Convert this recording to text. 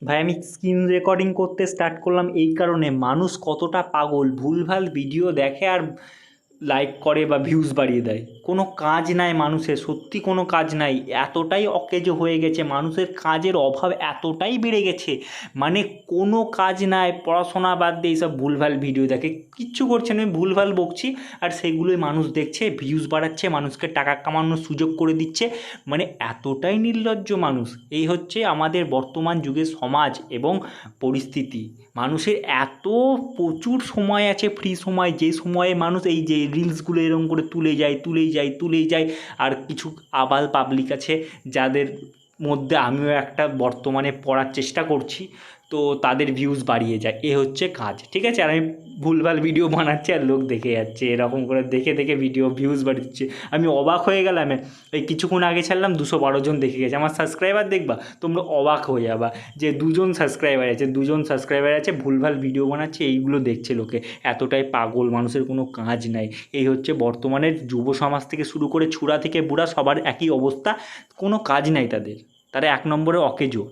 ভাই আমি screen recording করতে স্টার্ট করলাম এই কারণে, মানুষ কতটা পাগল, ভুলভাল ভিডিও দেখে আর লাইক করে বা ভিউজ বাড়িয়ে দেয়। কোনো কাজ নাই মানুষের, সত্যি কোনো কাজ নাই। এতটাই অকেজো হয়ে গেছে, মানুষের কাজের অভাব এতটাই বেড়ে গেছে, মানে কোনো কাজ নাই, পড়াশোনা বাদ দিয়ে এইসব ভুলভাল ভিডিও দেখে, কিচ্ছু করছে না, আমি ভুলভাল বকছি আর সেগুলোই মানুষ দেখছে, ভিউজ বাড়াচ্ছে, মানুষকে টাকা কামানোর সুযোগ করে দিচ্ছে। মানে এতটাই নির্লজ্জ মানুষ। এই হচ্ছে আমাদের বর্তমান যুগের সমাজ এবং পরিস্থিতি। মানুষের এত প্রচুর সময় আছে, ফ্রি সময়, যে সময়ে মানুষ এই যে রিলসগুলো এরকম করে তুলেই যায়। আর কিছু আবাল পাবলিক আছে যাদের মধ্যে আমিও একটা বর্তমানে পড়ার চেষ্টা করছি, তো তাদের ভিউজ বাড়িয়ে যায়, এ হচ্ছে কাজ, ঠিক আছে। আর আমি ভুলভাল ভিডিও বানাচ্ছি আর লোক দেখে যাচ্ছে, এরকম করে দেখে দেখে ভিডিও ভিউজ বাড়িচ্ছে। আমি অবাক হয়ে গেলাম, এই কিছুক্ষণ আগে ছাড়লাম 212 জন দেখে গেছে। আমার সাবস্ক্রাইবার দেখবা, তোমরা অবাক হয়ে যাবা যে 2 জন সাবস্ক্রাইবার আছে, ভুলভাল ভিডিও বানাচ্ছে, এইগুলো দেখছে লোকে। এতটাই পাগল, মানুষের কোনো কাজ নাই। এই হচ্ছে বর্তমানের যুব সমাজ থেকে শুরু করে ছুড়া থেকে বুড়া সবার একই অবস্থা, কোনো কাজ নাই তাদের, তারা এক নম্বরে অকেজো।